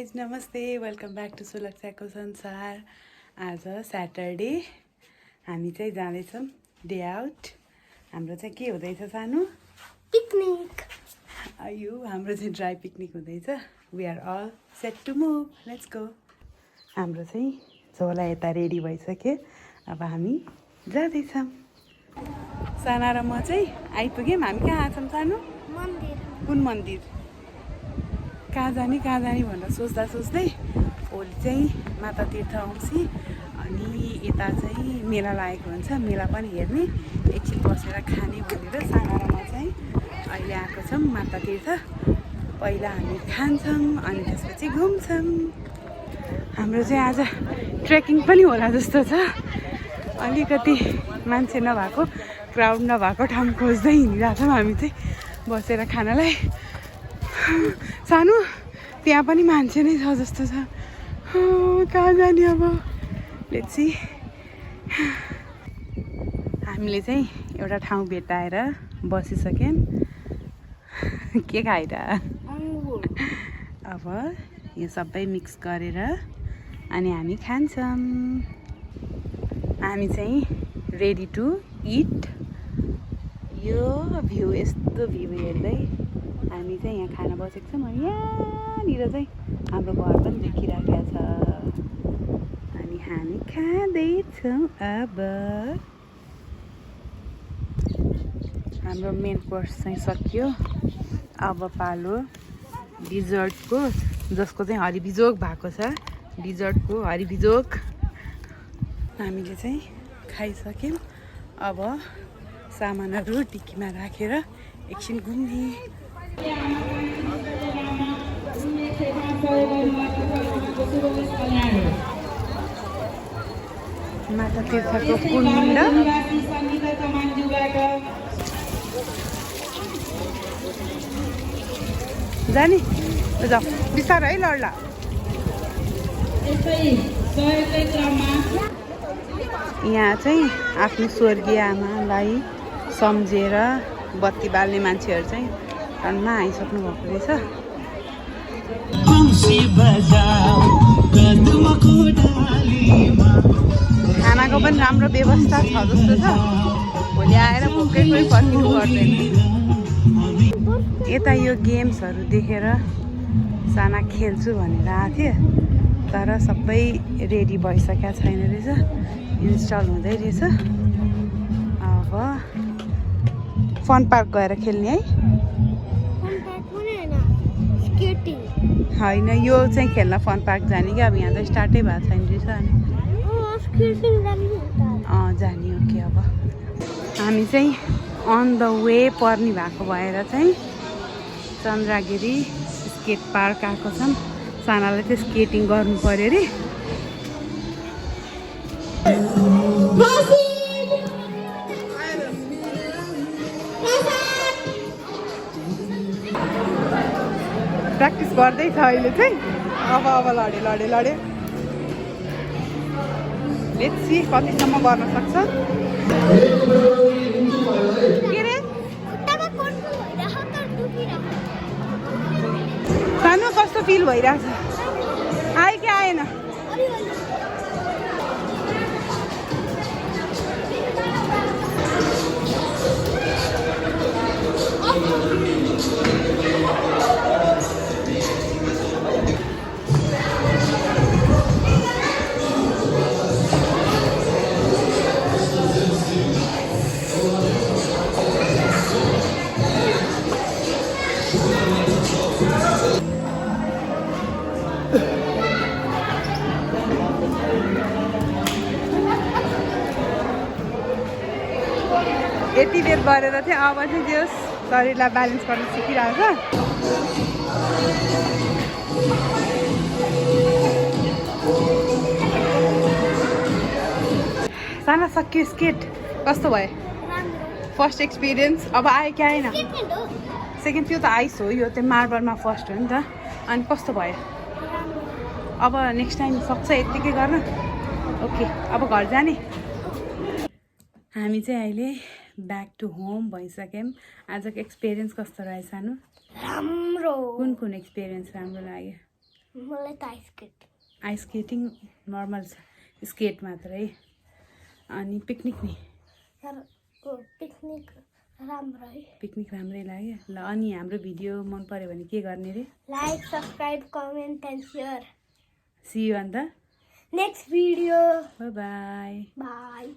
Guys नमस्ते welcome back to सुलक्षाको संसार। आज स्याटरडे हामी चाहिँ जाँदैछौँ डे आउट। हाम्रो चाहिँ के हुँदैछ सानो पिकनिक। यो हाम्रो चाहिँ ड्राई पिकनिक हुँदैछ। We are all set to move, let's go. हाम्रो चाहिँ झोला यता रेडी भइसक्यो, अब हामी जाँदैछौँ। साना र म चाहिँ आइपुग्यौँ। हामी कहाँ आछौँ सानो? मन्दिर। कुन मन्दिर? कहाँ जाने भनेर सोच्दा सोच्दै भोलि चाहिँ माता तीर्थ औँसी अनि यता चाहिँ मेला लागेको हुन्छ, मेला पनि हेर्ने, एकछिन बसेर खाने भनेर साना र म चाहिँ अहिले आएको छौँ माता तीर्थ। पहिला हामी खान्छौँ अनि त्यसपछि घुम्छौँ। हाम्रो चाहिँ आज ट्रेकिङ पनि होला जस्तो छ। अलिकति मान्छे नभएको, क्राउड नभएको ठाउँ खोज्दै हिँडिरहेको छौँ हामी चाहिँ बसेर खानालाई। सानो त्यहाँ पनि मान्छे नै छ जस्तो छ। कहाँ जाने अब? Let's see. हामीले चाहिँ एउटा ठाउँ भेटाएर बसिसक्यौँ। के खाएर अब यो सबै मिक्स गरेर अनि हामी खान्छौँ। हामी चाहिँ रेडी टु इट। यो भ्यू, यस्तो भ्यू हेर्दै हामी चाहिँ यहाँ खाना बसेको छौँ। अनि यहाँनिर चाहिँ हाम्रो घर पनि देखिरहेको छ अनि हामी खाँदैछौँ। अब हाम्रो मेन कोर्स चाहिँ सकियो। अब पालो डिजर्टको, जसको चाहिँ हरिबिजोग भएको छ। डिजर्टको हरिबिजोग हामीले चाहिँ खाइसक्यौँ। अब सामानहरू टिक्कीमा राखेर एकछिन घुम्ने। माता तीर्थको कुण्ड जाने जाऊ बिस्तारै है लड्ला। यहाँ चाहिँ आफ्नो स्वर्गीय आमालाई सम्झेर बत्ती बाल्ने मान्छेहरू चाहिँ टन्नमा आइसक्नु भएको रहेछ। खानाको पनि राम्रो व्यवस्था छ जस्तो छ। भोलि आएर भोकै कोही फर्किनु पर्दैन। यता यो गेम्सहरू देखेर साना खेल्छु भनेर आएको थियो, तर सबै रेडी भइसकेको छैन रहेछ, इन्स्टल हुँदै रहेछ। अब फन पार्क गएर खेल्ने है। होइन, यो चाहिँ खेल्न फन पार्क जाने कि अब यहाँ त स्टार्टै भएको छैन रहेछ। अनि जाने हो कि अब हामी चाहिँ अन द वे पर्ने भएको भएर चाहिँ चन्द्रगिरी स्केट पार्क आएको छौँ। सानालाई चाहिँ स्केटिङ गर्नु पर्यो अरे। प्र्याक्टिस गर्दैछ अहिले चाहिँ। अब लडे लेट्स सी कतिसम्म गर्न सक्छ। के रे सानो कस्तो फिल भइरहेछ? आयो कि आएन? यति बेर गरेर चाहिँ अब चाहिँ त्यो शरीरलाई ब्यालेन्स गर्न सिकिरहेको छ। साना सक्यो स्केट। कस्तो भयो फर्स्ट एक्सपिरियन्स? अब आयो कि आएन? सेकेन्ड त्यो त आइस हो, यो चाहिँ मार्बलमा फर्स्ट हो नि त। अनि कस्तो भयो? अब नेक्स्ट टाइम सक्छ यत्तिकै गर्न? ओके, अब घर जाने। हामी चाहिँ अहिले ब्याक टु होम भइसक्यौँ। आजको एक्सपिरियन्स कस्तो रह्यो सानो? राम्रो। कुन एक्सपिरियन्स राम्रो लाग्यो? मलाई त आइसकेट आइस स्केटिङ नर्मल छ स्केट मात्रै अनि पिकनिक नि पिकनिक राम्रो है पिकनिक राम्रै लाग्यो ल अनि हाम्रो भिडियो मन पर्यो भने के गर्ने रे like subscribe comment and share see you on the next video bye by